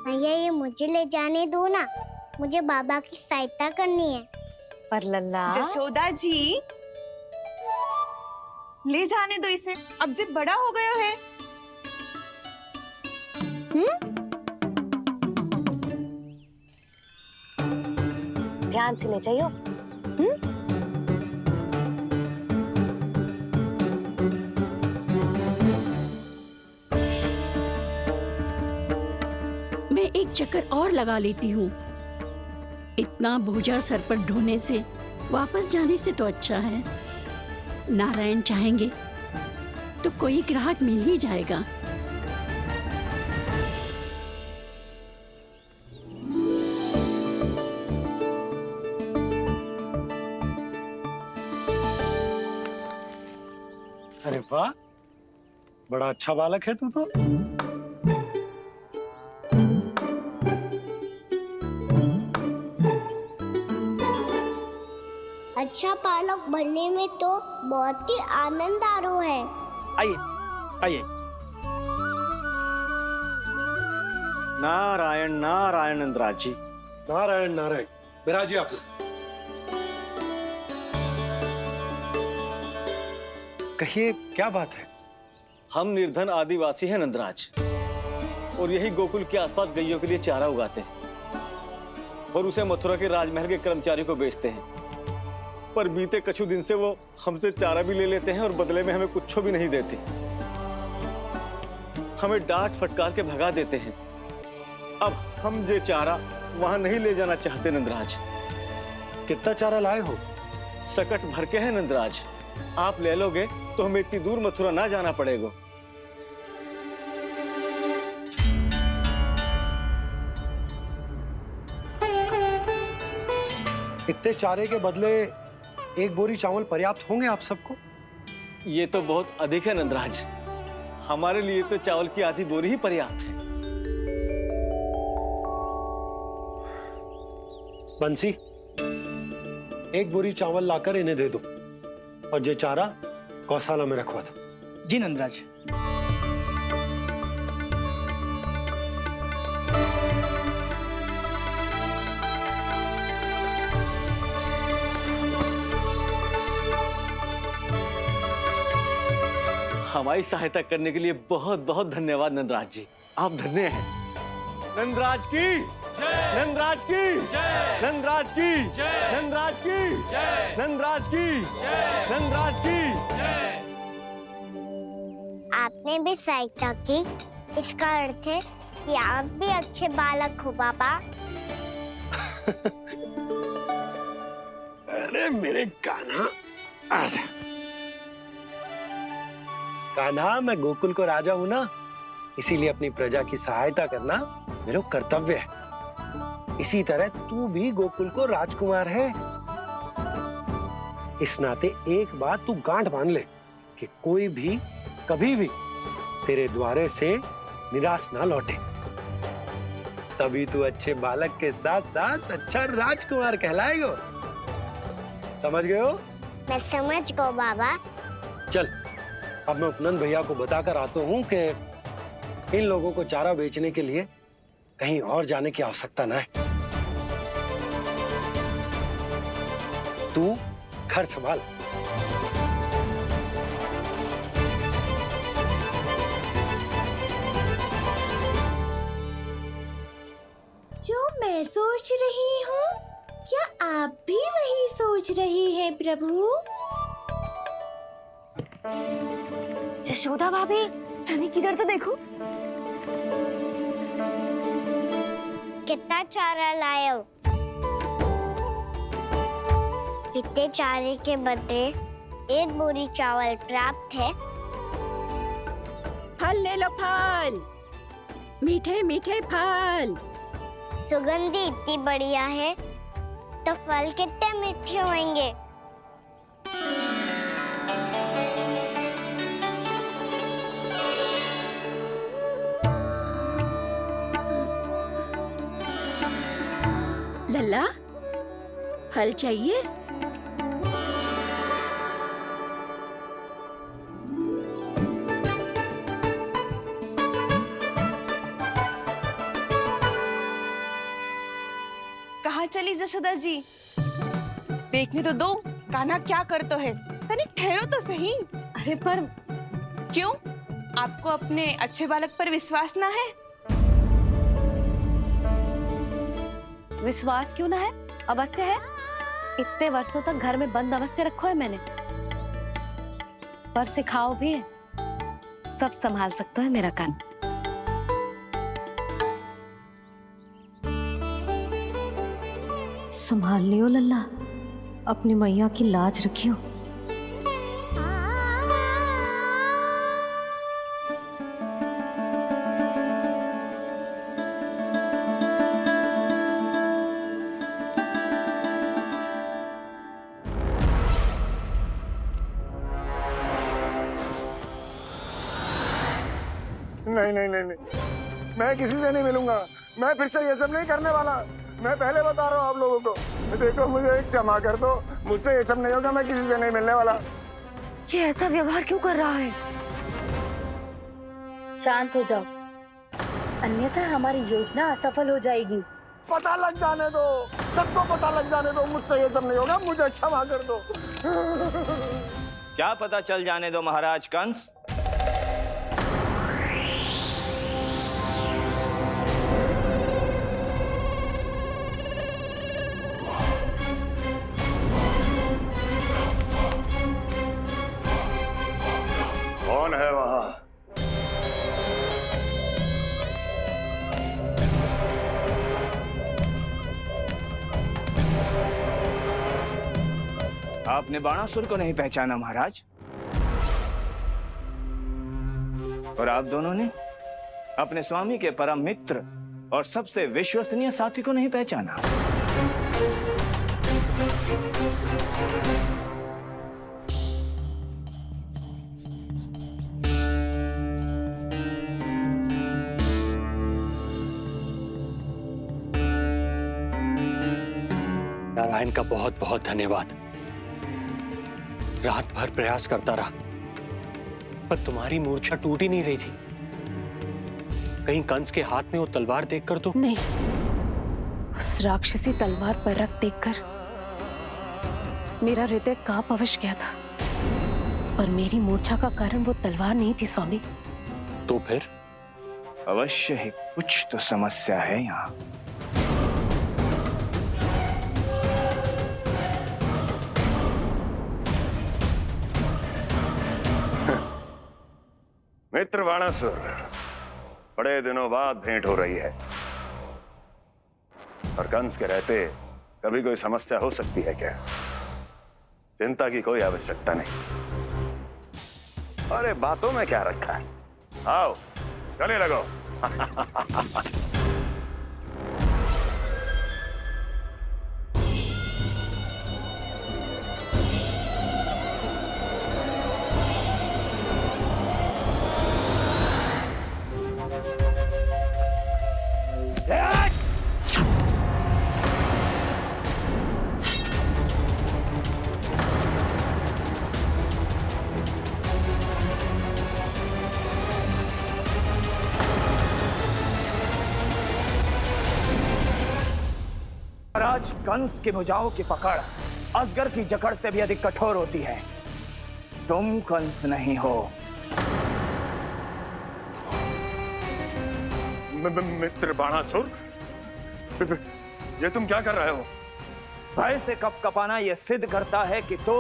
भैया ये मुझे ले जाने दो ना, मुझे बाबा की सहायता करनी है। पर लल्ला, जशोदा जी, ले जाने दो इसे, अब जब बड़ा हो गया है। ध्यान से ले जाइयो। मैं एक चक्कर और लगा लेती हूँ। इतना बोझा सर पर ढोने से वापस जाने से तो अच्छा है। नारायण चाहेंगे तो कोई ग्राहक मिल ही जाएगा। अरे वाह, बड़ा अच्छा बालक है तू तो। अच्छा बालक बनने में तो बहुत ही आनंद आ रहा है। आइए आइए। नारायण नारायण नंदराज जी। नारायण नारायण। बिराजिए आप। कहिए क्या बात है? हम निर्धन आदिवासी हैं नंदराज, और यही गोकुल के आसपास गैयों के लिए चारा उगाते हैं और उसे मथुरा के राजमहल के कर्मचारी को बेचते हैं। पर बीते कुछ दिन से वो हमसे चारा भी ले लेते हैं और बदले में हमें कुछ भी नहीं देते। हमें डांट फटकार के भगा देते हैं। अब हम ये चारा वहां नहीं ले जाना चाहते नंदराज। कितना चारा लाए हो? सकट भर के है नंदराज। आप ले लोगे तो हमें इतनी दूर मथुरा ना जाना पड़ेगा। इतने चारे के बदले एक बोरी चावल पर्याप्त होंगे आप सबको? ये तो बहुत अधिक है नंदराज। हमारे लिए तो चावल की आधी बोरी ही पर्याप्त है। बंसी, एक बोरी चावल लाकर इन्हें दे दो और ये चारा गौशाला में रखवा दो। जी नंदराज। हमारी सहायता करने के लिए बहुत बहुत धन्यवाद नंदराज जी। आप धन्य हैं। नंदराज की नंदराज की नंदराज की नंदराज की नंदराज की नंदराज की। आपने भी सहायता की, इसका अर्थ है कि आप भी अच्छे बालक हो बाबा। अरे मेरे कान्हा, आजा। कान्हा, मैं गोकुल को राजा हूं ना, इसीलिए अपनी प्रजा की सहायता करना मेरा कर्तव्य है। इसी तरह तू भी गोकुल को राजकुमार है। इस नाते एक बात तू गांठ बांध ले कि कोई भी कभी भी तेरे द्वारे से निराश ना लौटे। तभी तू अच्छे बालक के साथ साथ अच्छा राजकुमार कहलाएगा। समझ गए हो? मैं समझ गई बाबा। चल, अब मैं उपनंद भैया को बताकर आता हूँ कि इन लोगों को चारा बेचने के लिए कहीं और जाने की आवश्यकता ना है। तू घर संभाल। जो मैं सोच रही हूँ, क्या आप भी वही सोच रही हैं प्रभु? जशोदा भाभी, तनिक किधर तो देखो। कितना चारा लाए हो? कितने चारे के बदले एक बोरी चावल प्राप्त है। फल ले लो, फल, मीठे मीठे फल। सुगंधी इतनी बढ़िया है तो फल कितने मीठे होंगे। लल्ला, फल चाहिए? कहाँ चली जशोदा जी? देखने तो दो कान्हा क्या करतो है। तनिक ठहरो तो सही। अरे पर क्यों? आपको अपने अच्छे बालक पर विश्वास ना है? विश्वास क्यों ना है? अवश्य है। इतने वर्षों तक घर में बंद अवश्य रखो है मैंने, पर सिखाओ भी है। सब संभाल सकता है मेरा कान। संभाल लियो लल्ला, अपनी मैया की लाज रखियो। नहीं नहीं नहीं नहीं, मैं किसी से नहीं मिलूंगा। मैं फिर से ये सब नहीं करने वाला। मैं पहले बता रहा हूँ आप लोगों को। देखो मुझे एक क्षमा कर दो, मुझसे ये सब नहीं होगा। मैं किसी से नहीं मिलने वाला। ये ऐसा व्यवहार क्यों कर रहा है? शांत हो जाओ, अन्यथा हमारी योजना असफल हो जाएगी। पता लग जाने दो, सबको पता लग जाने दो। मुझसे ये सब नहीं होगा, मुझे क्षमा कर दो। क्या पता चल जाने दो महाराज कंस? कौन है वहां? आपने बाणासुर को नहीं पहचाना महाराज, और आप दोनों ने अपने स्वामी के परम मित्र और सबसे विश्वसनीय साथी को नहीं पहचाना। नारायण का बहुत बहुत धन्यवाद। रात भर प्रयास करता रहा, पर तुम्हारी मूर्छा टूट ही नहीं रही थी। कहीं कंस के हाथ में वो तलवार देखकर तो नहीं, उस राक्षसी तलवार पर रख देखकर मेरा हृदय कांप अवश्य गया था, पर मेरी मूर्छा का कारण वो तलवार नहीं थी स्वामी। तो फिर? अवश्य ही कुछ तो समस्या है यहाँ। मित्र बाणासुर, बड़े दिनों बाद भेंट हो रही है, और कंस के रहते कभी कोई समस्या हो सकती है क्या? चिंता की कोई आवश्यकता नहीं। अरे बातों में क्या रखा है? आओ गले लगो। महाराज कंस की भुजाओं की पकड़ अजगर की जकड़ से भी अधिक कठोर होती है। तुम कंस नहीं हो। मित्र बाणासुर, ये तुम क्या कर रहे हो? भय से कपकपाना यह सिद्ध करता है कि तो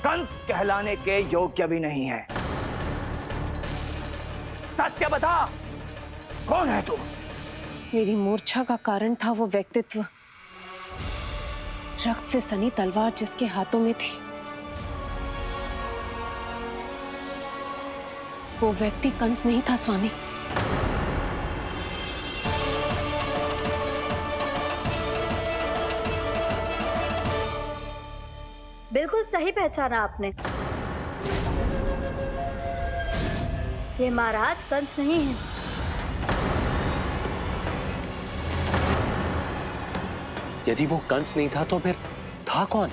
कंस कहलाने के योग्य भी नहीं है। सत्य बता, कौन है तू? मेरी मूर्छा का कारण था वो व्यक्तित्व, रक्त से सनी तलवार जिसके हाथों में थी। वो व्यक्ति कंस नहीं था स्वामी। बिल्कुल सही पहचाना आपने। ये महाराज कंस नहीं है। यदि वो कंस नहीं था तो फिर था कौन?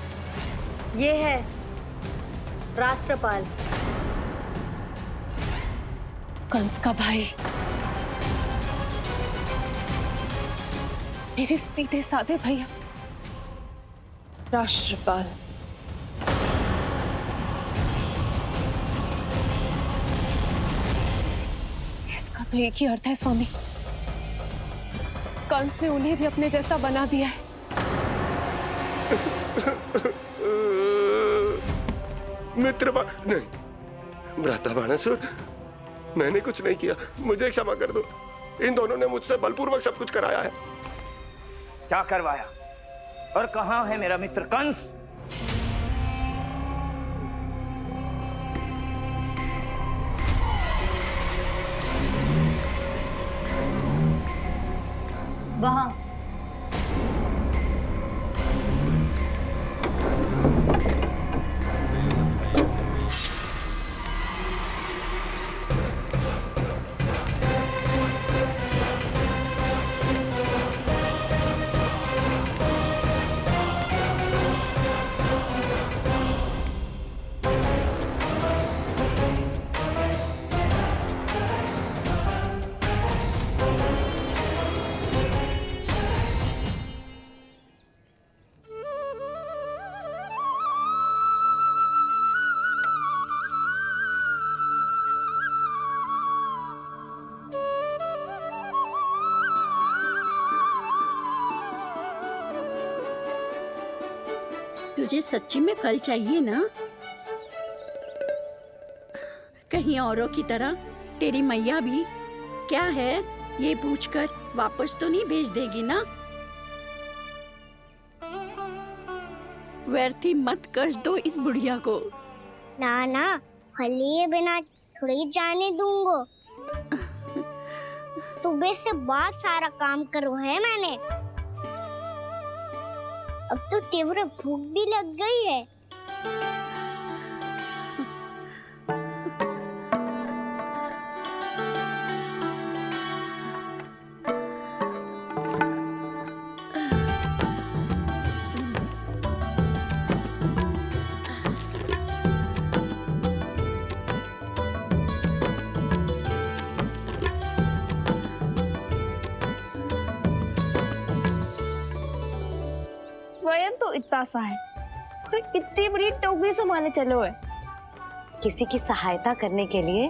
ये है राष्ट्रपाल, कंस का भाई। मेरे सीधे साधे भैया राष्ट्रपाल। इसका तो एक ही अर्थ है स्वामी, कंस ने उन्हें भी अपने जैसा बना दिया है। मित्र नहीं, भ्राता बाणासुर, मैंने कुछ नहीं किया, मुझे क्षमा कर दो। इन दोनों ने मुझसे बलपूर्वक सब कुछ कराया है। क्या करवाया और कहां है मेरा मित्र कंस? वहां। तुझे सच्ची में फल चाहिए ना? कहीं औरों की तरह तेरी मैया भी क्या है ये पूछकर वापस तो नहीं भेज देगी ना? व्यर्थ ही मत कष्ट दो इस बुढ़िया को। ना ना, फल लिए बिना थोड़ी जाने दूंगो। सुबह से बहुत सारा काम करो है मैंने। अब तो तीव्र भूख भी लग गई है। स्वयं तो इतना सा है, कोई कितनी बड़ी टोकरी संभालने चलो है। किसी की सहायता करने के लिए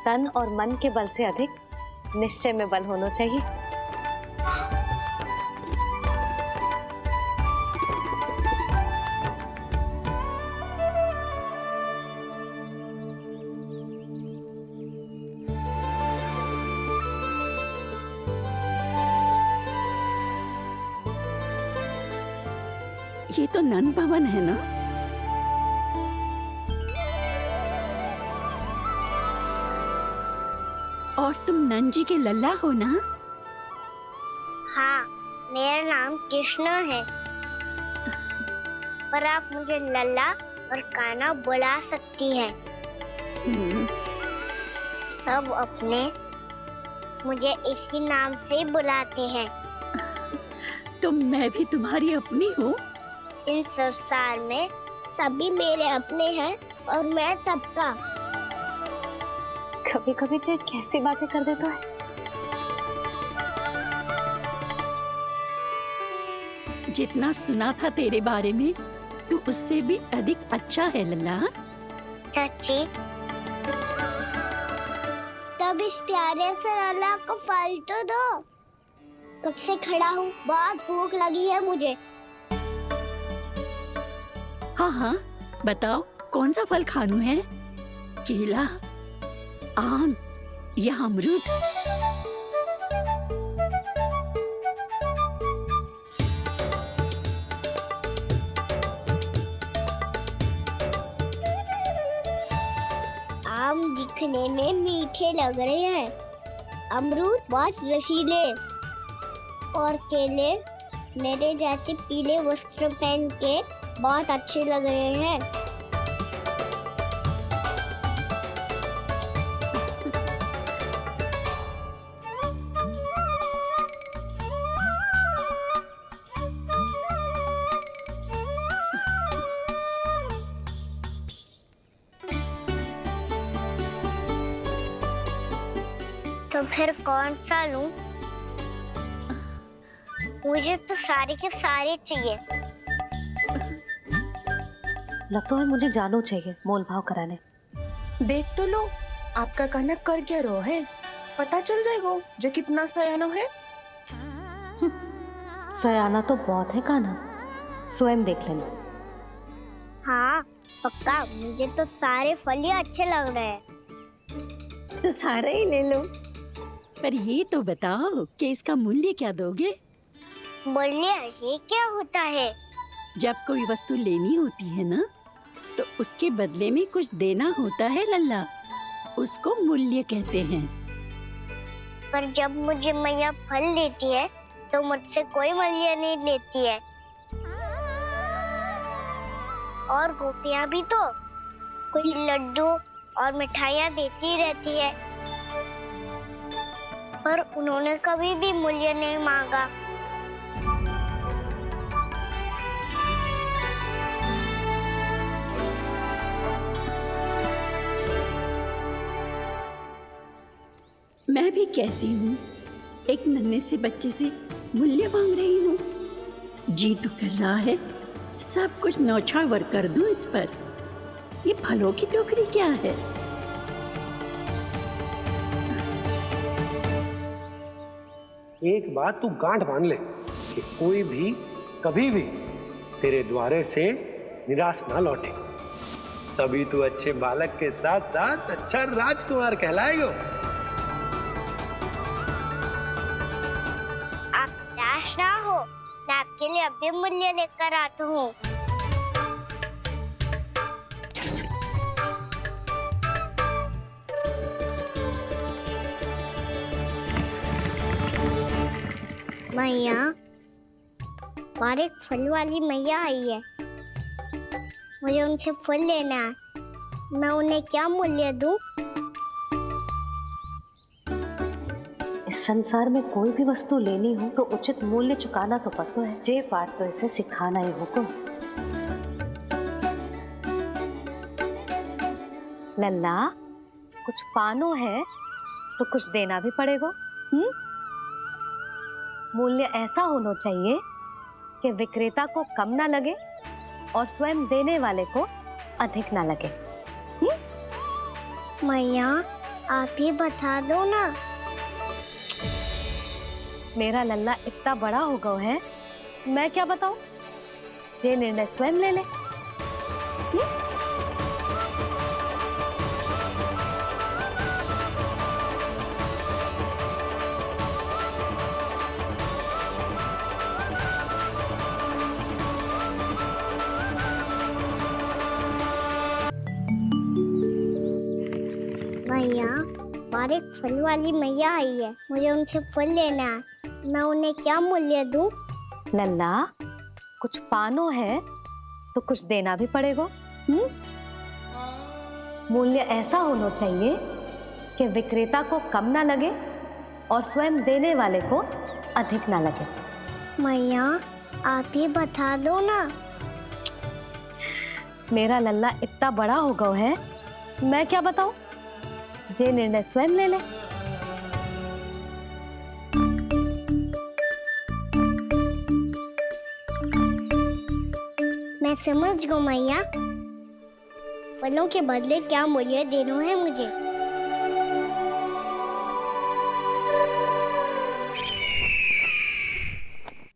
तन और मन के बल से अधिक निश्चय में बल होना चाहिए। ये तो नन भवन है ना? और तुम नन जी के लल्ला हो ना? हाँ, मेरा नाम कृष्ण है, पर आप मुझे लल्ला और कान्हा बुला सकती हैं। सब अपने मुझे इसी नाम से बुलाते हैं। तो मैं भी तुम्हारी अपनी हूँ। इन संसार में सभी मेरे अपने हैं और मैं सबका। कभी कभी जो कैसी बातें कर देता है। जितना सुना था तेरे बारे में, तू उससे भी अधिक अच्छा है लल्ला। सच्ची? तब इस प्यारे से लल्ला को फल तो दो। कब से खड़ा हूँ, बहुत भूख लगी है मुझे। हाँ हाँ, बताओ कौन सा फल खानू है? केला, आम या अमरूद? आम दिखने में मीठे लग रहे हैं, अमरूद बहुत रसीले और केले मेरे जैसे पीले वस्त्र पहन के बहुत अच्छे लग रहे हैं। तो फिर कौन सा लूं? मुझे तो सारे के सारे चाहिए। लगता है मुझे जानो चाहिए मोल भाव कराने। देख तो लो आपका कनक कर क्या रो है, पता चल जाएगा जो कितना सयानो है। सयाना तो बहुत है कान्हा, स्वयं देख लेना। हाँ पक्का, मुझे तो सारे फल ही अच्छे लग रहे हैं। तो सारा ही ले लो, पर ये तो बताओ कि इसका मूल्य क्या दोगे? बोलिए ये क्या होता है? जब कोई वस्तु लेनी होती है ना, तो उसके बदले में कुछ देना होता है लल्ला, उसको मूल्य कहते हैं। पर जब मुझे मैया फल देती है तो मुझसे कोई मूल्य नहीं लेती है। और गोपियां भी तो कोई लड्डू और मिठाइयाँ देती रहती है, पर उन्होंने कभी भी मूल्य नहीं मांगा। मैं भी कैसी हूँ, एक नन्हे से बच्चे से मूल्य मांग रही हूँ। जी तो कर रहा है सब कुछ न्यौछावर कर दूं इस पर। ये फलों की टोकरी क्या है? एक बात तू गांठ बांध ले कि कोई भी कभी भी तेरे द्वारे से निराश ना लौटे, तभी तू अच्छे बालक के साथ साथ अच्छा राजकुमार कहलाएगा। आप निराश ना हो, मैं आपके लिए अभी मूल्य लेकर आता हूँ। मैया, हमारे एक फल वाली मैया आई है, मुझे उनसे फल लेना है। मैं उन्हें क्या मूल्य दूं? इस संसार में कोई भी वस्तु लेनी हो तो उचित मूल्य चुकाना तो पड़ता है। जे पाठ तो इसे सिखाना ही हुक्म। लल्ला, कुछ पानो है तो कुछ देना भी पड़ेगा। मूल्य ऐसा होना चाहिए कि विक्रेता को कम ना लगे और स्वयं देने वाले को अधिक ना लगे। मैया, आप ही बता दो ना। मेरा लल्ला इतना बड़ा हो गया है, मैं क्या बताऊं? ये निर्णय स्वयं ले ले। मैया, हमारे एक फल वाली मैया आई है, मुझे उनसे फल लेना है। मैं उन्हें क्या मूल्य दूं? लल्ला, कुछ पानो है तो कुछ देना भी पड़ेगा। मूल्य ऐसा होना चाहिए कि विक्रेता को कम ना लगे और स्वयं देने वाले को अधिक ना लगे। मैया, आप ही बता दो ना। मेरा लल्ला इतना बड़ा हो गया है, मैं क्या बताऊं? ये निर्णय स्वयं ले ले। मैं समझ गई मैया, फलों के बदले क्या मूल्य देना है मुझे।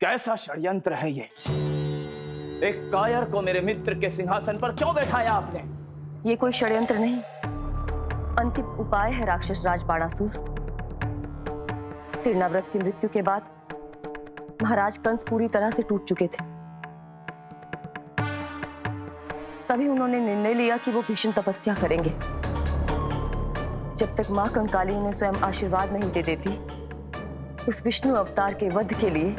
कैसा षड्यंत्र है ये? एक कायर को मेरे मित्र के सिंहासन पर क्यों बैठाया आपने? ये कोई षड्यंत्र नहीं, अंतिम उपाय है राक्षस राज बाणासुर। तीर्णाव्रत की मृत्यु के बाद महाराज कंस पूरी तरह से टूट चुके थे। तभी उन्होंने निर्णय लिया कि वो भीषण तपस्या करेंगे। जब तक मां कंकाली उन्हें स्वयं आशीर्वाद नहीं दे देती, उस विष्णु अवतार के वध के लिए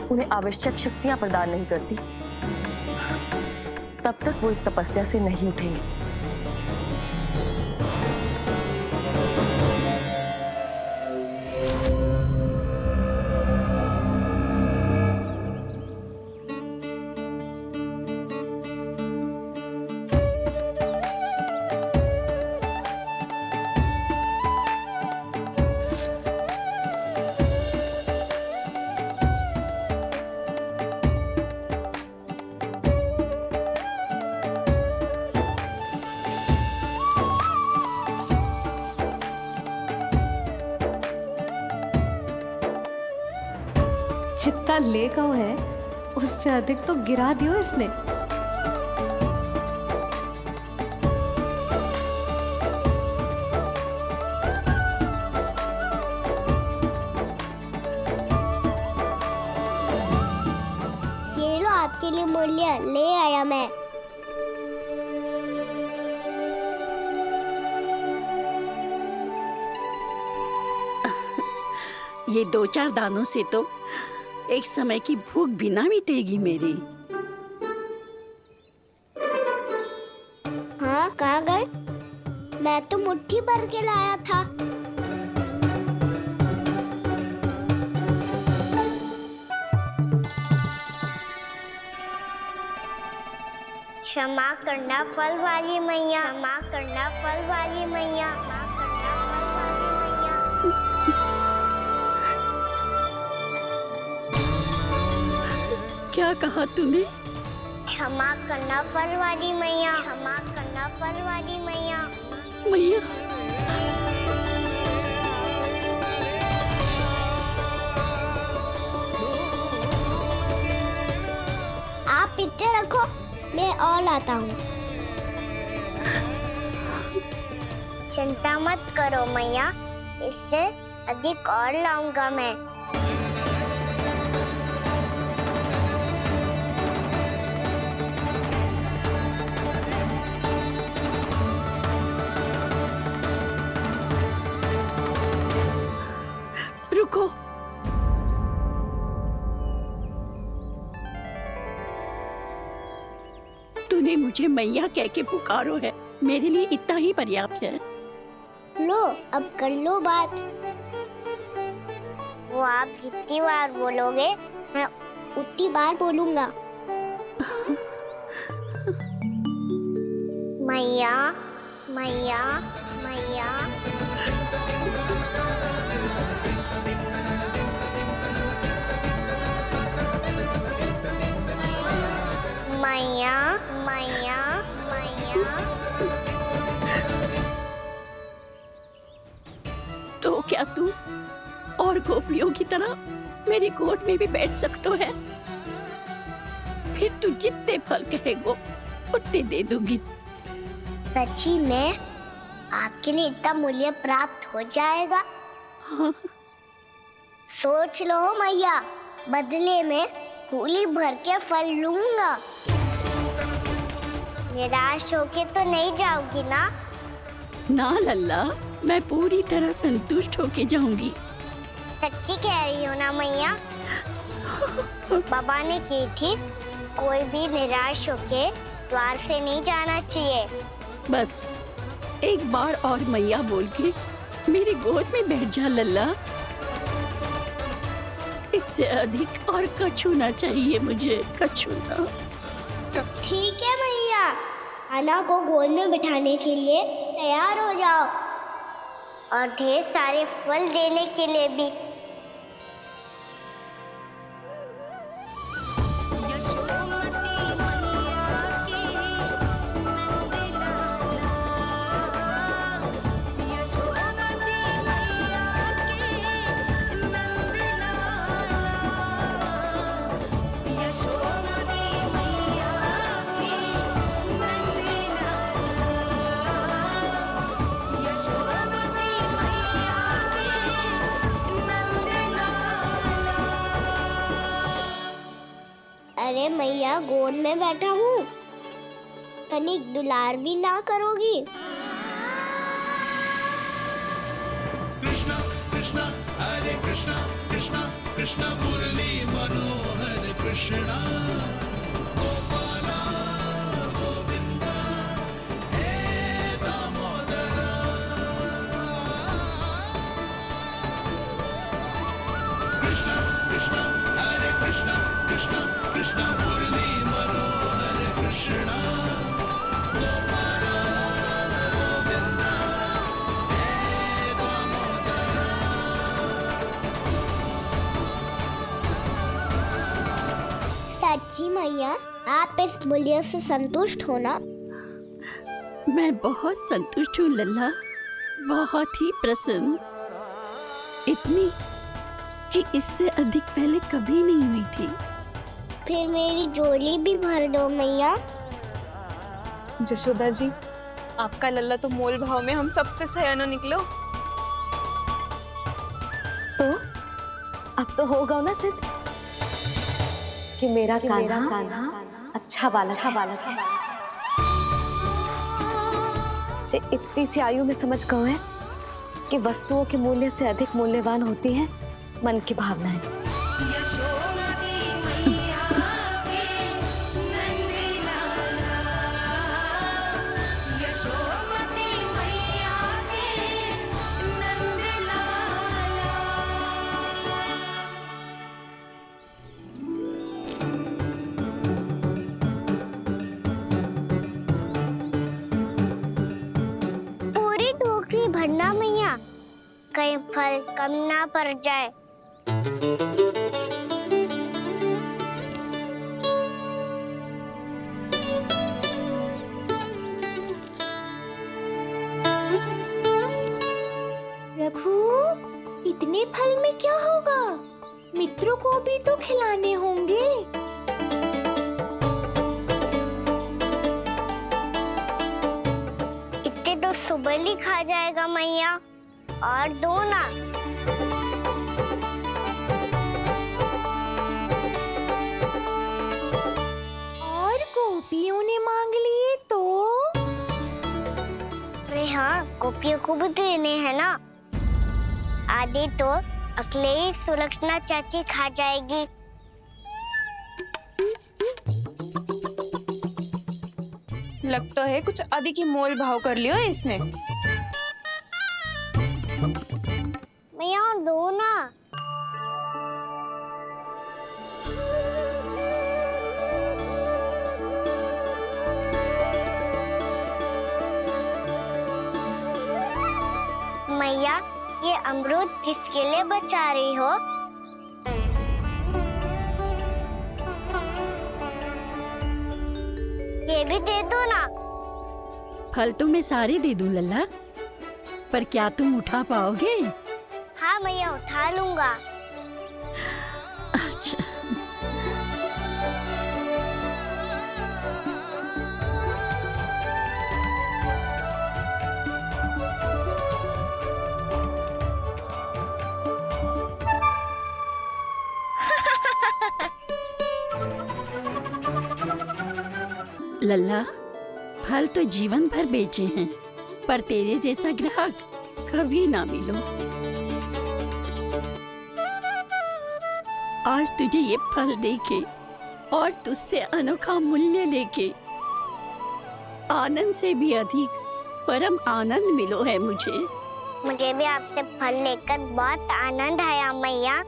उन्हें आवश्यक शक्तियां प्रदान नहीं करती, तब तक वो इस तपस्या से नहीं उठेंगे। जितना ले गओ है उससे अधिक तो गिरा दियो इसने। ये लो आपके लिए मूल्य ले आया मैं। ये 2-4 दानों से तो एक समय की भूख भी ना मिटेगी मेरी। हाँ, कहाँ गए? मैं तो मुट्ठी भर के लाया था। क्षमा करना फल वाली मैया, क्षमा करना फल वाली मैया, क्षमा करना फल वाली मैया। क्या कहा तूने? क्षमा करना फल वाली मैया, क्षमा करना फल वाली मैया। मैया, आप इतने रखो, मैं और लाता हूँ। चिंता मत करो मैया, इससे अधिक और लाऊंगा मैं। रुको। तूने मुझे मैया कह के पुकारो है, मेरे लिए इतना ही पर्याप्त है। लो, अब कर लो बात। वो आप जितनी बार बोलोगे मैं उतनी बार बोलूंगा। मैया, मैया, मैया। मैया, मैया, मैया। तो क्या तू और गोपियों की तरह मेरी गोद में भी बैठ सकते है? फिर तू जितने फल कहेगो उतने दे दूंगी। सच्ची में आपके लिए इतना मूल्य प्राप्त हो जाएगा? हाँ। सोच लो मैया, बदले में कूली भर के फल लूंगा। निराश होके तो नहीं जाओगी ना? ना लल्ला, मैं पूरी तरह संतुष्ट होके जाऊंगी। सच्ची कह रही हो ना मैया? बाबा ने की थी, कोई भी निराश होके द्वार से नहीं जाना चाहिए। बस एक बार और मैया बोल के मेरी गोद में बैठ जा लल्ला। इससे अधिक और कछु ना चाहिए मुझे, कछु ना। तो ठीक है मैया, अन्ना को गोद में बिठाने के लिए तैयार हो जाओ और ढेर सारे फल देने के लिए भी। अरे मैया, गोद में बैठा हूँ, तनिक दुलार भी ना करोगी? कृष्णा कृष्णा हरे कृष्णा कृष्णा कृष्णा मुरली मनोहर कृष्णा गोपाला गोविंदा हे दामोदरा। कृष्णा कृष्णा हरे कृष्णा कृष्णा कृष्णा मुरली मनोहर कृष्णा गोपाला गोविंदा हे दामोदरा। सच्ची मैया, आप इस मूल्य से संतुष्ट हो ना? मैं बहुत संतुष्ट हूँ लल्ला, बहुत ही प्रसन्न। कि इससे अधिक पहले कभी नहीं हुई थी। फिर मेरी झोली भी भर दो मैया। जशोदा जी, आपका लल्ला तो मोल भाव में हम सबसे सयाना निकलो। तो अब तो होगा ना सिद्ध कि मेरा कान्हा अच्छा बालक है। जे इतनी सी आयु में समझ गए हैं कि वस्तुओं के मूल्य से अधिक मूल्यवान होती है मन की भावनाएं। पूरी टोकरी भरना मैया, कहीं फल कम ना पड़ जाए। प्रभु, इतने फल में क्या होगा? मित्रों को भी तो खिलाने होंगे। इतने तो सुबह ही खा जाएगा मैया, और दो ना। और गोपियों ने मांग लिए तो? अरे हाँ, गोपियों को भी देने हैं ना। आधे तो अकेले सुलक्षणा चाची खा जाएगी। लगता है कुछ अधिक ही मोल भाव कर लियो इसने। मैया और दो ना। मैया, ये अमरूद किसके लिए बचा रही हो? ये भी दे दो ना। फल तो मैं सारे दे दूं लल्ला, पर क्या तुम उठा पाओगे? हाँ मैया, उठा लूंगा। अच्छा। लल्ला, फल तो जीवन भर बेचे हैं, पर तेरे जैसा ग्राहक कभी ना मिलो। आज तुझे ये फल देके और तुझसे अनोखा मूल्य लेके आनंद से भी अधिक परम आनंद मिलो है मुझे। मुझे भी आपसे फल लेकर बहुत आनंद आया मैया।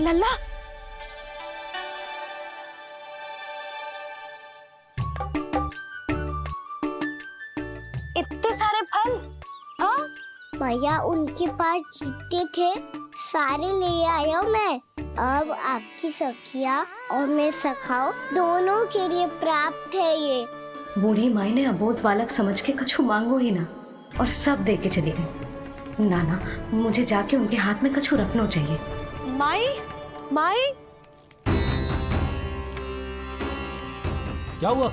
लल्ला, इतने सारे फल? हाँ भैया, उनके पास जितने थे सारे ले आया मैं। अब आपकी सखिया और मैं सखाओ दोनों के लिए प्राप्त है ये। बूढ़ी माई ने अबोध बालक समझ के कछु मांगो ही ना, और सब दे के चली गई। नाना, मुझे जाके उनके हाथ में कछु रखना चाहिए। माई, माई, क्या हुआ?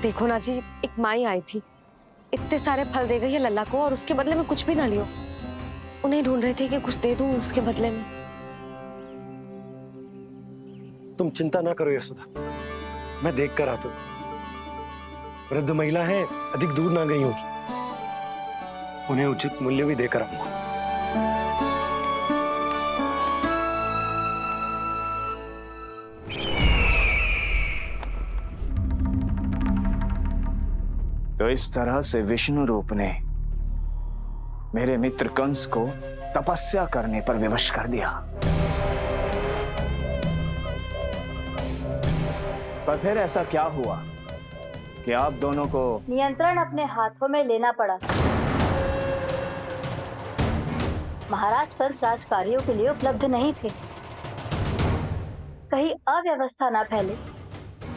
देखो ना जी, एक माई आई थी, इतने सारे फल दे गई है लल्ला को, और उसके बदले में कुछ भी ना लियो। उन्हें ढूंढ रही थी कि कुछ दे दूं उसके बदले में। तुम चिंता ना करो यशोदा, मैं देख कर आता हूं। वृद्ध महिला है, अधिक दूर ना गई होगी, उन्हें उचित मूल्य भी देकर आऊंगा। तो इस तरह से विष्णु रूप ने मेरे मित्र कंस को तपस्या करने पर विवश कर दिया। पर फिर ऐसा क्या हुआ कि आप दोनों को नियंत्रण अपने हाथों में लेना पड़ा। महाराज कंस राजकार्यों के लिए उपलब्ध नहीं थे। कहीं अव्यवस्था न फैले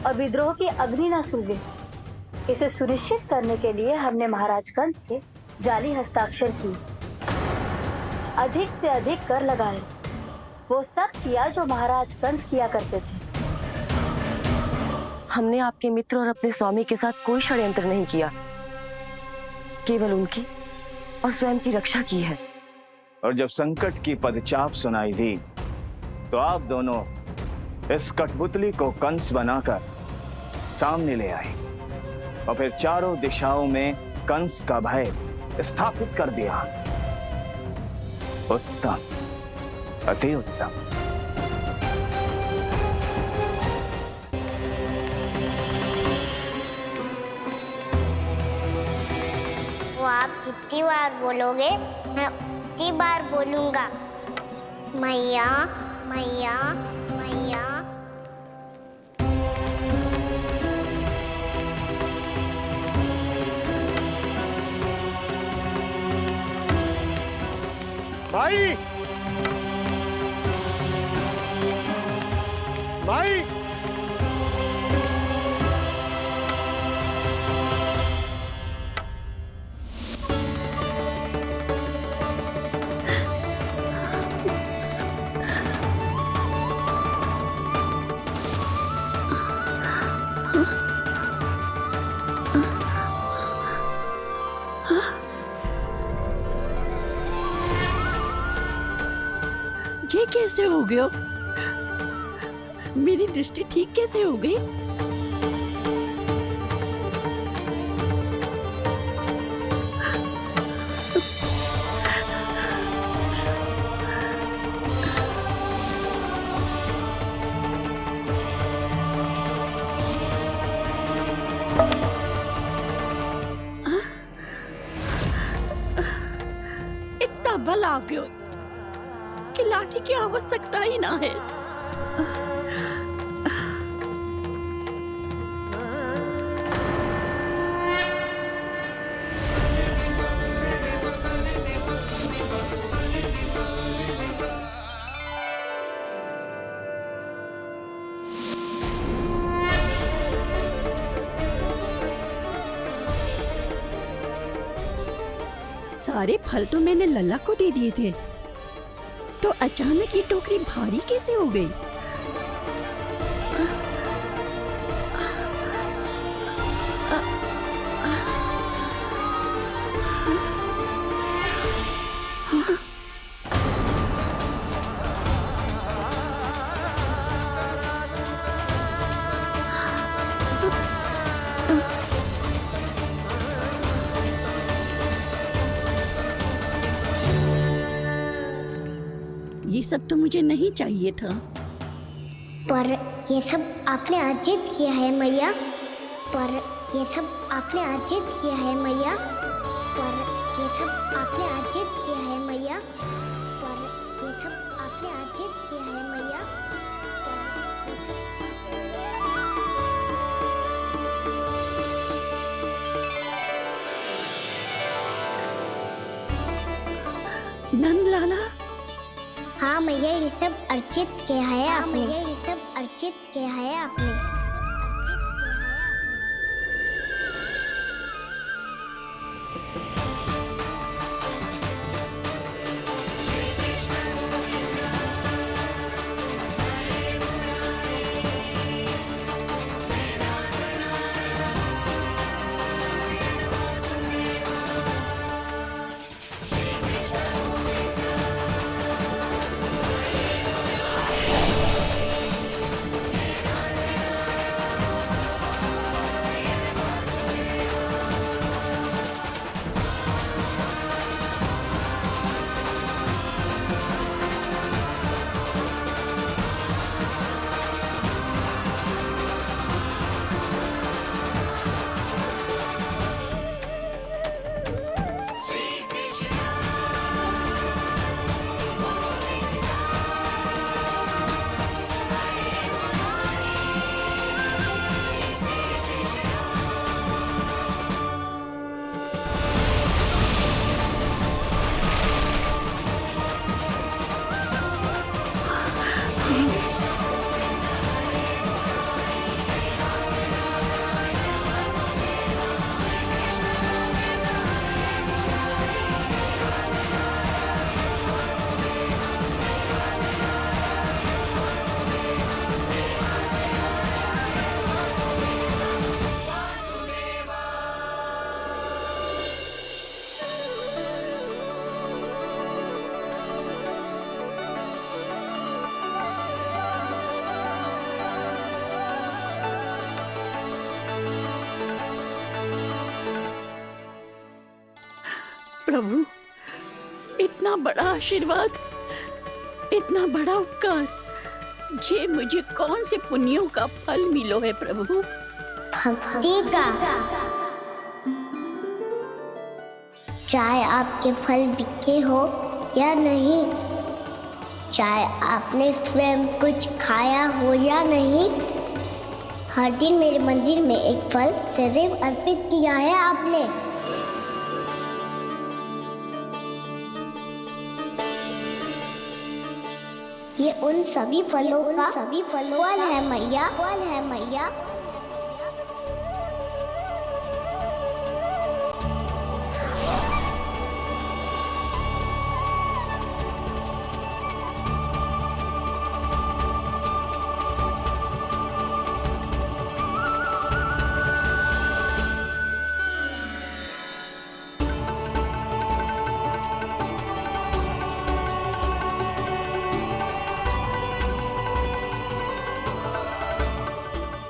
और विद्रोह की अग्नि न सूझे, इसे सुनिश्चित करने के लिए हमने महाराज कंस के जाली हस्ताक्षर किए, अधिक से अधिक कर लगाए। वो सब किया जो महाराज कंस किया करते थे। हमने आपके मित्र और अपने स्वामी के साथ कोई षड्यंत्र नहीं किया, केवल उनकी और स्वयं की रक्षा की है। और जब संकट की पदचाप सुनाई दी तो आप दोनों इस कठपुतली को कंस बनाकर सामने ले आए और फिर चारों दिशाओं में कंस का भय स्थापित कर दिया। उत्तम, अति उत्तम। वो आप जितनी बार बोलोगे मैं उतनी बार बोलूंगा। मैया मैया मैया। भाई भाई ये कैसे हो गया? मेरी दृष्टि ठीक कैसे हो गई? इतना बल आ गया कि लाठी की आवश्यकता ही ना है। सारे फल तो मैंने लल्ला को दे दिए थे, तो अचानक ये टोकरी भारी कैसे हो गई? ये सब तो मुझे नहीं चाहिए था। पर ये सब आपने अर्जित किया है मैया। पर ये सब आपने अर्जित किया है मैया। पर ये सब आपने अर्जित किया है मैया। पर ये सब आपने अर्जित किया है मैया। नंद लाला। हाँ मैया, ये सब अर्जित किया है आपने। ये सब अर्जित किया है आपने। प्रभु, इतना बड़ा आशीर्वाद, इतना बड़ा उपकार, जे मुझे कौन से पुण्यों का फल मिलो है प्रभु? भक्ति का। चाहे आपके फल बिके हो या नहीं, चाहे आपने स्वयं कुछ खाया हो या नहीं, हर दिन मेरे मंदिर में एक फल सदैव अर्पित किया है आपने। ये उन सभी फलों का फल है मैया, फल है मैया।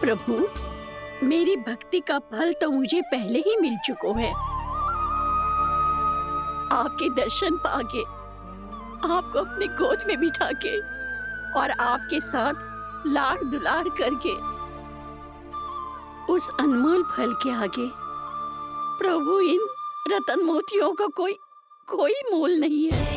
प्रभु, मेरी भक्ति का फल तो मुझे पहले ही मिल चुका है। आपके दर्शन पाके, आपको अपने गोद में बिठा के और आपके साथ लाड दुलार करके, उस अनमोल फल के आगे प्रभु इन रतन मोतियों का कोई मोल नहीं है।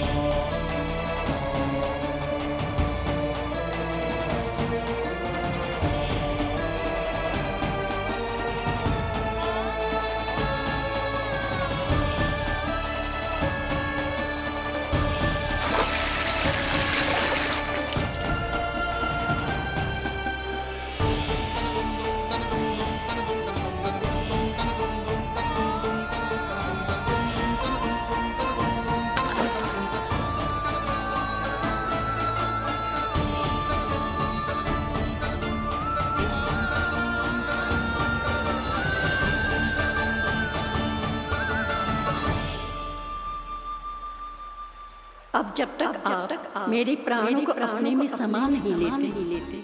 अब जब तक आप मेरे प्राणों को अपने में समा नहीं लेते,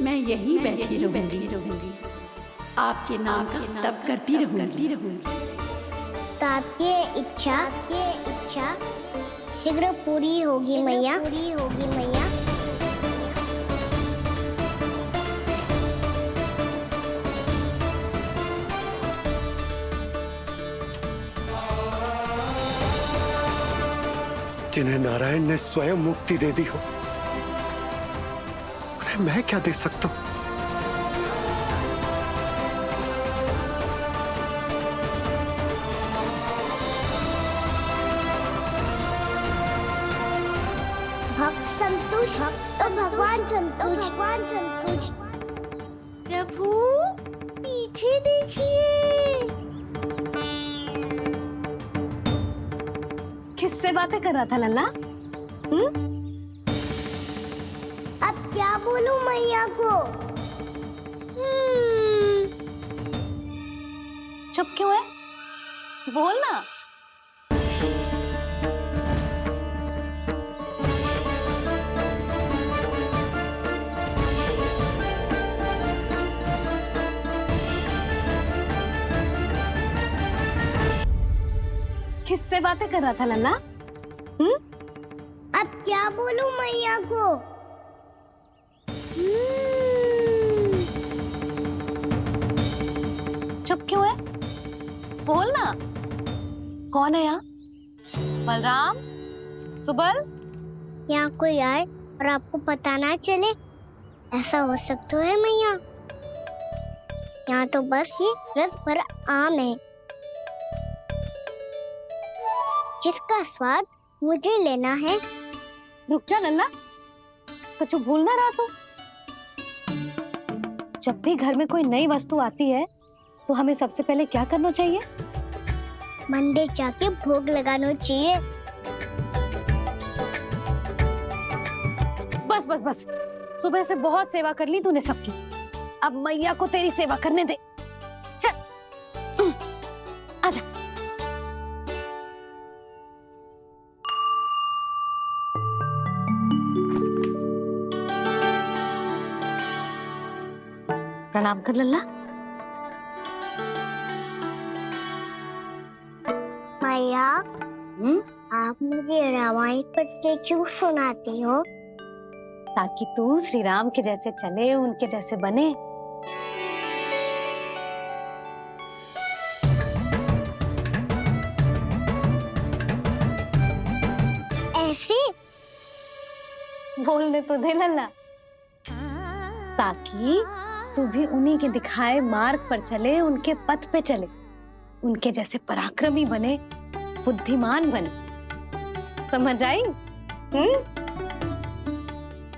मैं यहीं बैठी रहूंगी, आपके नाम का तप करती रहूंगी। तो आपकी इच्छा शीघ्र पूरी होगी मैया। जिन्हें नारायण ने स्वयं मुक्ति दे दी हो, उन्हें मैं क्या दे सकता हूं? भक्त संतुष्ट तो भगवान संतुष्ट। प्रभु, पीछे देखिए। किससे बातें कर रहा था लल्ला? अब क्या बोलूं मैया को? चुप क्यों है? बोल ना। किससे बातें कर रहा था लल्ला? अब क्या बोलूं मैया को? चुप क्यों है? बोल ना। कौन है यहाँ? बलराम, सुबल? यहाँ कोई आए और आपको पता ना चले, ऐसा हो सकता है मैया? यहाँ तो बस ये रस भरा आम है, जिसका स्वाद मुझे लेना है। रुक जा लल्ला, कुछ भूल ना रहा तू। जब भी घर में कोई नई वस्तु आती है तो हमें सबसे पहले क्या करना चाहिए? मंदिर जाके भोग लगाना चाहिए। बस बस बस, सुबह से बहुत सेवा कर ली तूने सबकी, अब मैया को तेरी सेवा करने दे। चल आजा। प्रणाम कर लल्ला। मैया आप मुझे रामायण पढ़ के क्यों सुनाती हो? ताकि तू श्री राम के जैसे चले, उनके जैसे बने। ऐसे बोलने तो दे लल्ला, ताकि तू भी उन्हीं के दिखाए मार्ग पर चले, उनके पथ पे चले, उनके जैसे पराक्रमी बने, बुद्धिमान बने। समझ आई?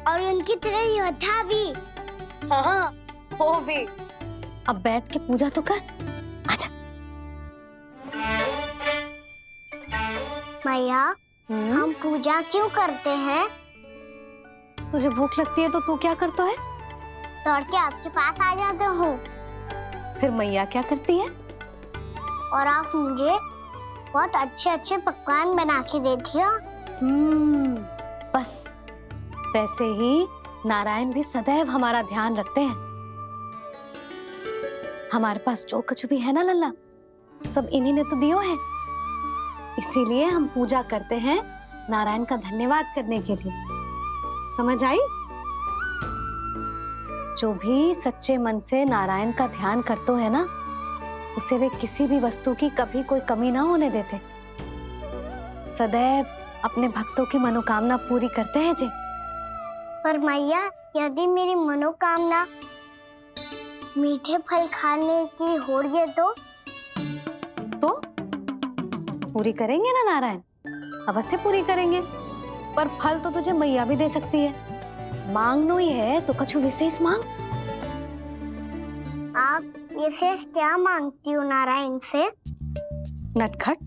और उनकी तरह योद्धा भी। हाँ, वो भी। अब बैठ के पूजा तो कर। आजा। मैया हम पूजा क्यों करते हैं? तुझे भूख लगती है तो तू क्या करता है? दौड़ के आपके पास आ जाता हूँ। फिर मैया क्या करती है? और आप मुझे बहुत अच्छे अच्छे पकवान बना के देती हो। बस वैसे ही नारायण भी सदैव हमारा ध्यान रखते हैं। हमारे पास जो कुछ भी है ना लल्ला, सब इन्हीं ने तो दियो है। इसीलिए हम पूजा करते हैं नारायण का धन्यवाद करने के लिए। समझ आई? जो भी सच्चे मन से नारायण का ध्यान करते है ना, उसे वे किसी भी वस्तु की कभी कोई कमी ना होने देते। सदैव अपने भक्तों की मनोकामना पूरी करते हैं जी। पर मैया यदि मेरी मनोकामना मीठे फल खाने की हो रही है तो पूरी करेंगे ना नारायण, अवश्य पूरी करेंगे। पर फल तो तुझे मैया भी दे सकती है। मांगनो ही है तो कछु विशेष मांग। आप विशेष क्या मांगती हो नारायण से? नटखट,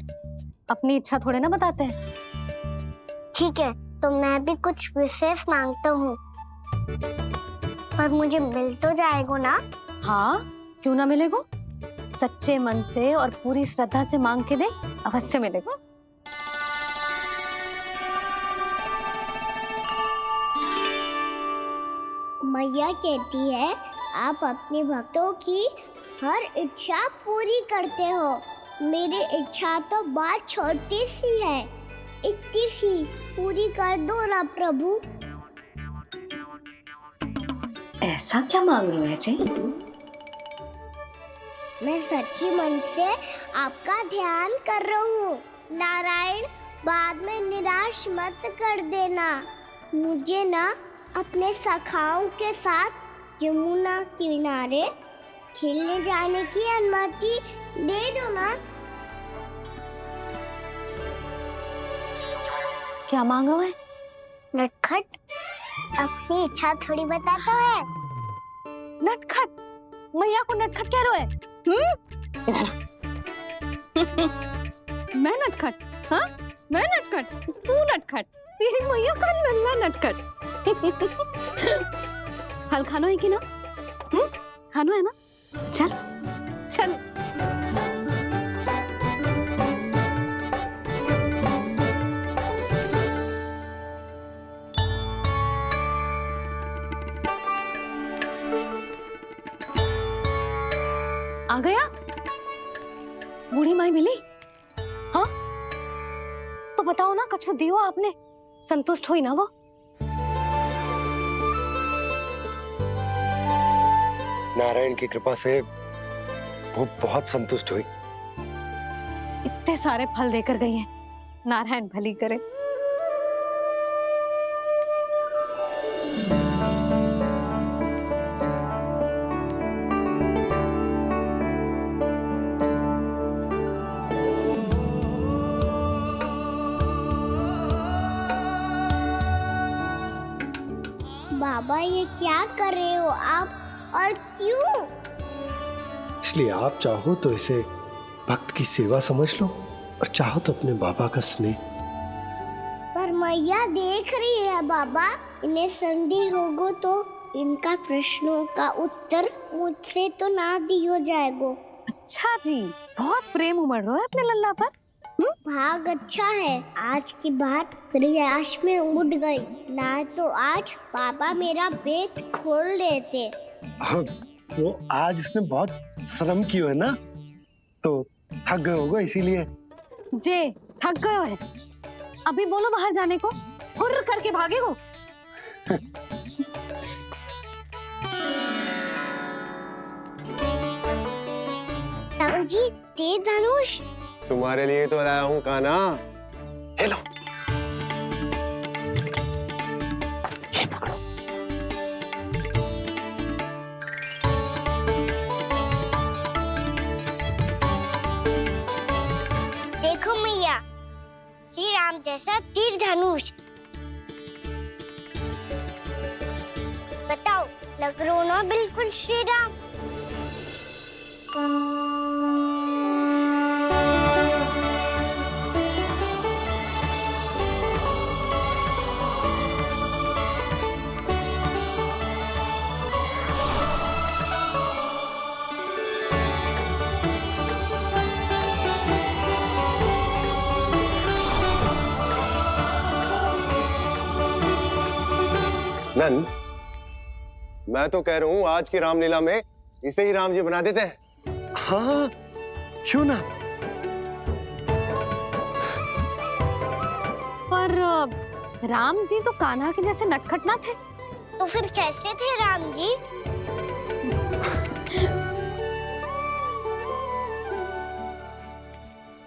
अपनी इच्छा थोड़े ना बताते हैं। ठीक है, तो मैं भी कुछ विशेष मांगता हूँ, पर मुझे मिल तो जाएगा ना? हाँ, क्यों ना मिलेगा। सच्चे मन से और पूरी श्रद्धा से मांग के दे, अवश्य मिलेगा। मैया कहती है आप अपने भक्तों की हर इच्छा पूरी करते हो। मेरी इच्छा तो बहुत छोटी सी है, इतनी सी पूरी कर दो ना प्रभु। ऐसा क्या मांग रहे हैं जी? मैं सच्ची मन से आपका ध्यान कर रहा हूँ। नारायण बाद में निराश मत कर देना। मुझे ना अपने सखाओं के साथ यमुना किनारे खेलने जाने की अनुमति दे दो ना। क्या मांग रहे हैं? नटखट अपनी इच्छा थोड़ी बताता है। नटखट? मैया को नटखट कह रहे हैं? मैं नटखट? हाँ, मैं नटखट? तू नटखट? तेरी मैया का नल्ला नटखट। फल खानो है कि ना? खानो है ना? चल चल। आ गया? बूढ़ी माई मिली? हाँ, तो बताओ ना, कछु दियो आपने, संतुष्ट हुई ना वो? नारायण की कृपा से वो बहुत संतुष्ट हुई। इतने सारे फल देकर गई हैं, नारायण भली करे। बाबा ये क्या कर रहे हो आप, और क्यों? इसलिए आप चाहो तो इसे भक्त की सेवा समझ लो, और चाहो तो अपने बाबा का स्नेह। पर मैया देख रही है बाबा, इन्हें संदेह होगो तो इनका प्रश्नों का उत्तर मुझसे तो ना दियो जाएगो। अच्छा जी, बहुत प्रेम उमड़ रहा है अपने लल्ला पर। भाग अच्छा है, आज की बात प्रयास में उड़ गई, ना तो आज पापा मेरा पेट खोल देते। हाँ, वो आज उसने बहुत श्रम किया है ना, तो थक गए होगा इसीलिए। जे थक गए है, अभी बोलो बाहर जाने को, हुर्र करके भागेगो। राम जी, तीर धनुष। तुम्हारे लिए तो लाया हूँ कान्हा। हेलो, ये पकड़ो। देखो मैया, श्री राम जैसा तीर धनुष। बताओ, लग रहा ना बिल्कुल श्री राम। नंद, मैं तो कह रहा हूँ आज की रामलीला में इसे ही राम जी बना देते हैं। हाँ, क्यों ना। पर राम जी तो कान्हा के जैसे नटखट ना थे। तो फिर कैसे थे राम जी?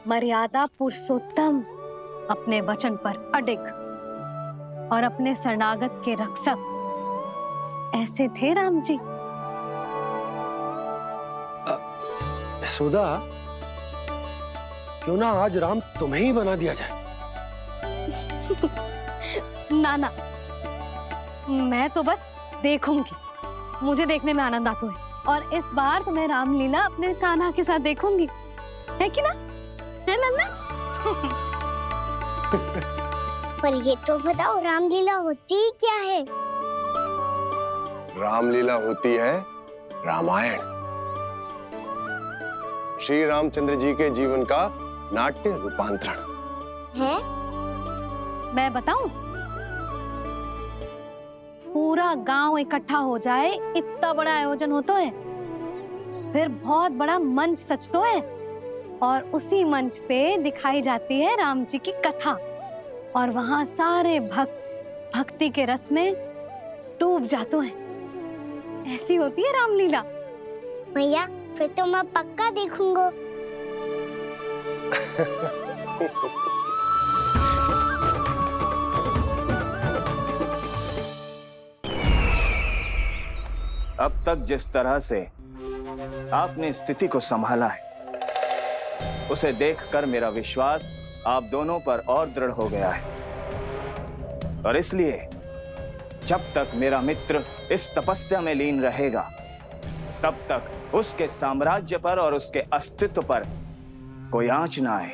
मर्यादा पुरुषोत्तम, अपने वचन पर अडिग और अपने शरणागत के रक्षक, ऐसे थे राम जी। यशोदा, क्यों ना आज राम तुम्हें ही बना दिया जाए। ना ना, मैं तो बस देखूंगी, मुझे देखने में आनंद आता है, और इस बार तो मैं रामलीला अपने कान्हा के साथ देखूंगी, है कि ना, है लल्ला? पर ये तो बताओ, रामलीला होती क्या है? रामलीला होती है रामायण, श्री रामचंद्र जी के जीवन का नाट्य रूपांतरण है। मैं बताऊं, पूरा गांव इकट्ठा हो जाए, इतना बड़ा आयोजन होता है, फिर बहुत बड़ा मंच सजतो है, और उसी मंच पे दिखाई जाती है राम जी की कथा, और वहां सारे भक्त भक्ति के रस में डूब जाते हैं। ऐसी होती है रामलीला। भैया, फिर तो मैं पक्का देखूंगा। अब तक जिस तरह से आपने स्थिति को संभाला है, उसे देखकर मेरा विश्वास आप दोनों पर और दृढ़ हो गया है, और इसलिए जब तक मेरा मित्र इस तपस्या में लीन रहेगा, तब तक उसके साम्राज्य पर और उसके अस्तित्व पर कोई आंच ना आए।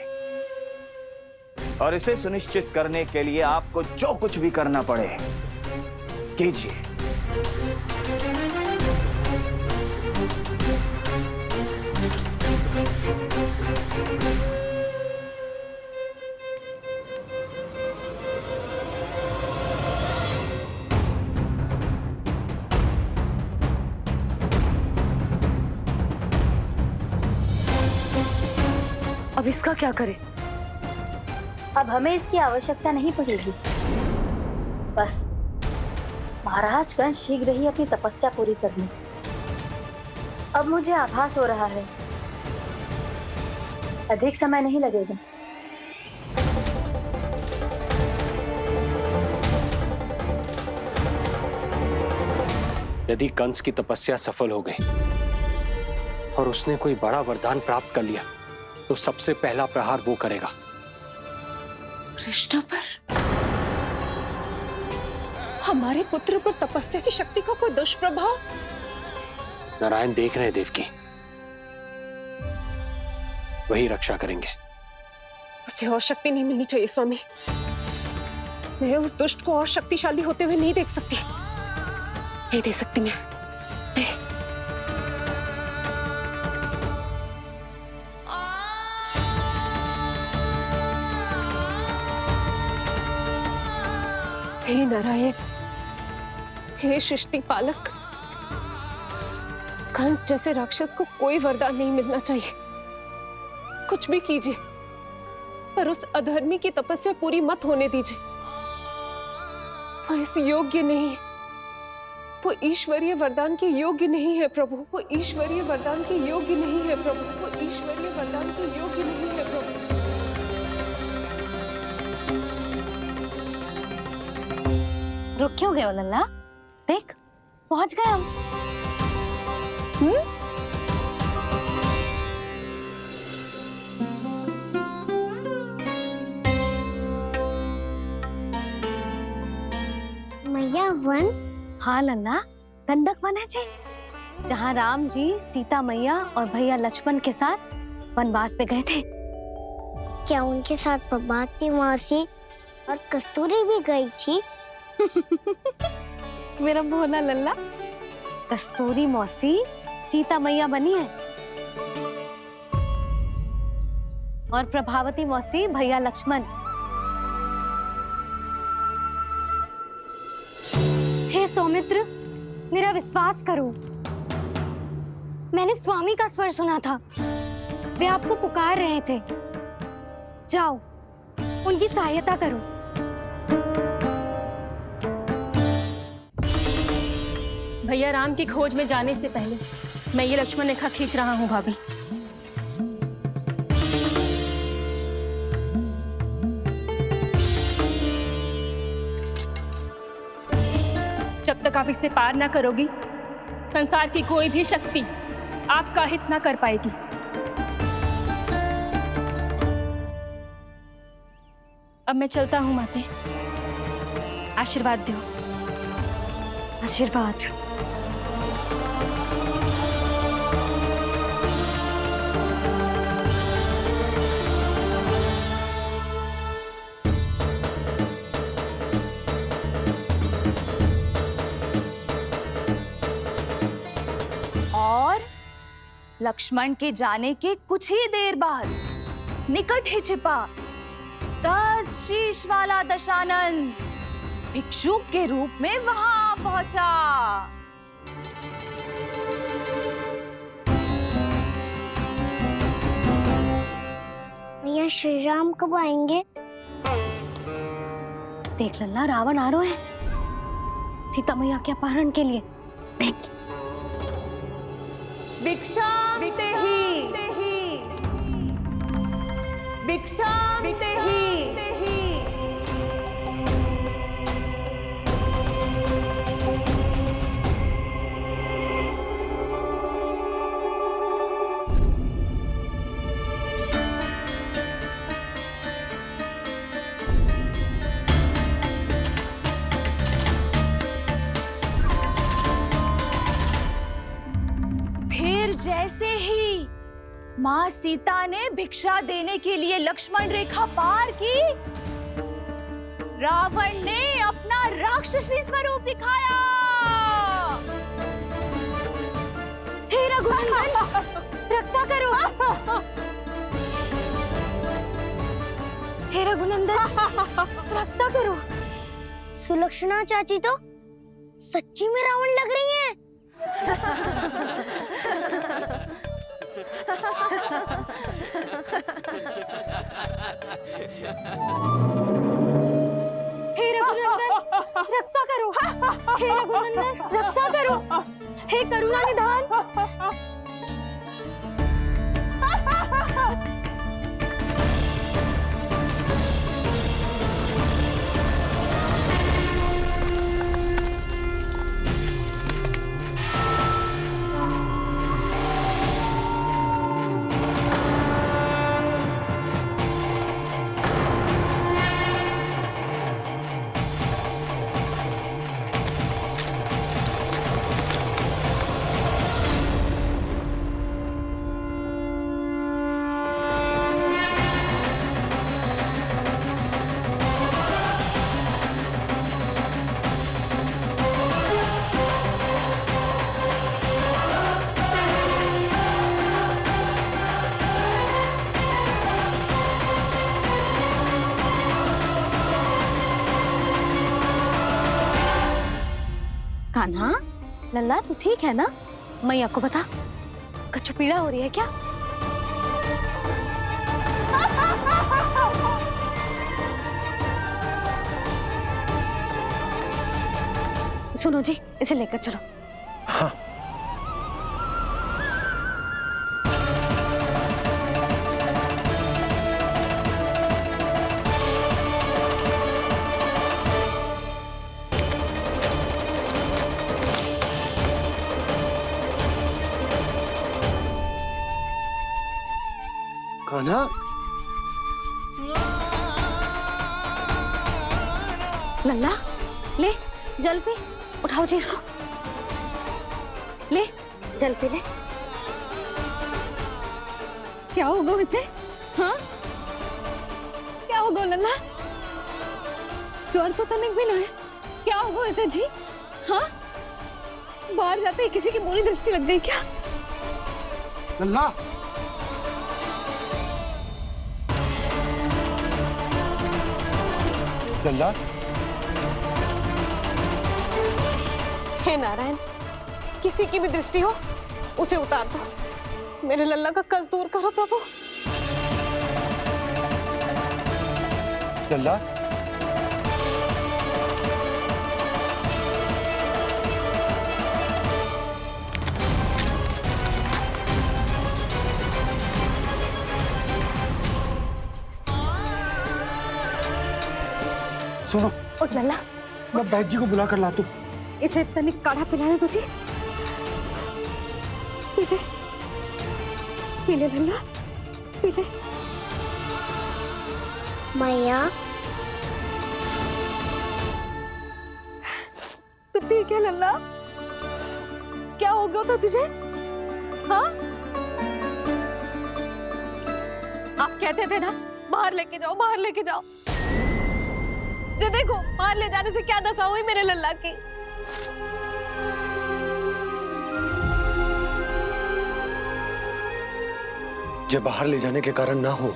और इसे सुनिश्चित करने के लिए आपको जो कुछ भी करना पड़े कीजिए। अब इसका क्या करें? अब हमें इसकी आवश्यकता नहीं पड़ेगी। बस महाराज कंस शीघ्र ही अपनी तपस्या पूरी कर लें। अब मुझे आभास हो रहा है, अधिक समय नहीं लगेगा। यदि कंस की तपस्या सफल हो गई और उसने कोई बड़ा वरदान प्राप्त कर लिया, तो सबसे पहला प्रहार वो करेगा। कृष्ण पर? हमारे पुत्र पर तपस्या की शक्ति का कोई दुष्प्रभाव? नारायण देख रहे हैं देवकी, वही रक्षा करेंगे। उसे और शक्ति नहीं मिलनी चाहिए स्वामी। मैं उस दुष्ट को और शक्तिशाली होते हुए नहीं देख सकती, नहीं दे सकती मैं। हे नारायण, हे सृष्टि पालक, कंस जैसे राक्षस को कोई वरदान नहीं मिलना चाहिए। कुछ भी कीजिए, पर उस अधर्मी की तपस्या पूरी मत होने दीजिए। वो इस योग्य नहीं है, वो ईश्वरीय वरदान के योग्य नहीं है प्रभु, वो ईश्वरीय वरदान के योग्य नहीं है प्रभु, वो ईश्वरीय वरदान के योग्य नहीं है प्रभु। रुक क्यों गए हो लल्ला? देख पहुंच गए हम। मैया वन? हाँ लल्ला, गंडक वन है जी, जहाँ राम जी सीता मैया और भैया लक्ष्मण के साथ वनवास पे गए थे। क्या उनके साथ प्रभाती मौसी और कस्तूरी भी गई थी? मेरा भोला लल्ला, कस्तूरी मौसी सीता मैया बनी है और प्रभावती मौसी भैया लक्ष्मण। हे सौमित्र, मेरा विश्वास करो, मैंने स्वामी का स्वर सुना था, वे आपको पुकार रहे थे। जाओ उनकी सहायता करो। भैया राम की खोज में जाने से पहले मैं ये लक्ष्मण रेखा खींच रहा हूँ भाभी। जब तक आप इसे पार ना करोगी, संसार की कोई भी शक्ति आपका हित ना कर पाएगी। अब मैं चलता हूँ माते, आशीर्वाद दो। आशीर्वाद। और लक्ष्मण के जाने के कुछ ही देर बाद निकट ही छिपा 10 शीश वाला दशानन भिक्षुक के रूप में वहां पहुंचा। भैया श्री राम कब आएंगे? देख लल्ला, रावण आ रहा है सीता मैया के अपहरण के लिए। देख भिक्षा देहि, भिक्षा देहि। जैसे ही माँ सीता ने भिक्षा देने के लिए लक्ष्मण रेखा पार की, रावण ने अपना राक्षसी स्वरूप दिखाया। हे रघुनंदन, रक्षा करो। हे रघुनंदन, रक्षा करो। सुलक्षणा चाची तो सच्ची में रावण लग रही हैं। हे रघुनंदन, रक्षा करो। हे रघुनंदन, रक्षा करो। हे करुणा निधान। कान्हा, लल्ला तू ठीक है ना? मैया को बता, कछु पीड़ा हो रही है क्या? सुनो जी, इसे लेकर चलो। हाँ। कान्हा, लल्ला ले जल पी, उठाओ जी इसको, ले जल पी ले। क्या होगा उसे? हाँ, क्या होगा लल्ला? ज्वर तो तनिक भी ना है, क्या होगा उसे जी? हाँ, बाहर जाते ही किसी की बुरी दृष्टि लग गई क्या? लल्ला, लल्ला, हे नारायण, किसी की भी दृष्टि हो उसे उतार दो। मेरे लल्ला का कष्ट दूर करो प्रभु। लल्ला, सुनो, उठ लल्ला, मैं बैद जी को बुला कर लाता हूँ। इसे तनिक काढ़ा पिलाना तुझे। पी ले, पी ले लल्ला, पी ले। मैया, तू ठीक है लल्ला? क्या हो गया था तुझे? हाँ? आप कहते थे ना बाहर लेके जाओ, बाहर लेके जाओ। जे देखो बाहर ले जाने से क्या दशा हुई मेरे लल्ला की। जो बाहर ले जाने के कारण ना हो,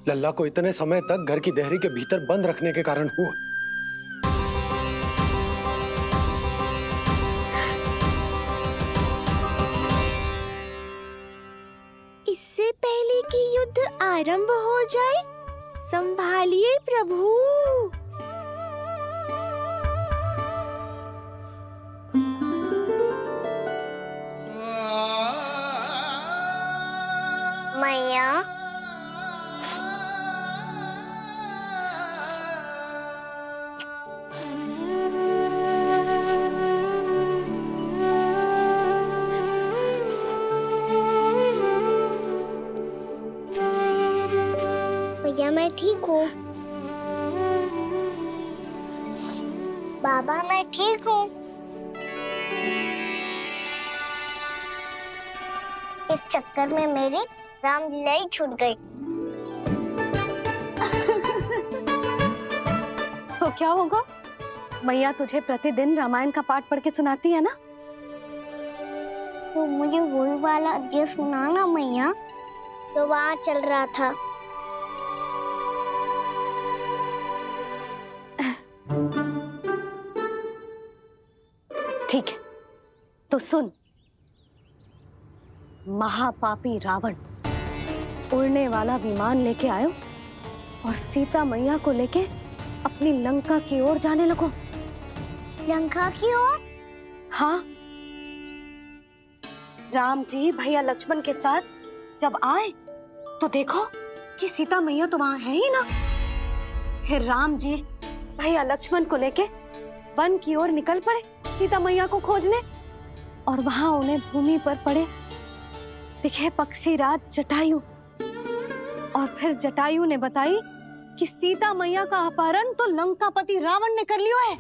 लल्ला को इतने समय तक घर की देहरी के भीतर बंद रखने के कारण हुआ। इससे पहले कि युद्ध आरंभ हो जाए, संभालिए प्रभु। मैया, भैया मैं ठीक हूँ। बाबा मैं ठीक हूँ। इस चक्कर में मेरी रामलीला ही छूट गई। तो क्या होगा? मैया तुझे प्रतिदिन रामायण का पाठ पढ़ के सुनाती है ना? तो मुझे वही वाला जो सुनाना मैया, तो वहाँ चल रहा था। ठीक है, तो सुन। महापापी रावण उड़ने वाला विमान लेके आयो और सीता मैया को लेके अपनी लंका की ओर जाने लगो। लंका की ओर? हाँ, राम जी भैया लक्ष्मण के साथ जब आए तो देखो कि सीता मैया तो वहां है ही ना। फिर राम जी भैया लक्ष्मण को लेके वन की ओर निकल पड़े सीता मैया को खोजने, और वहां उन्हें भूमि पर पड़े दिखे पक्षीराज जटायु। और फिर जटायु ने बताई कि सीता मैया का अपहरण तो लंकापति रावण ने कर लिया है।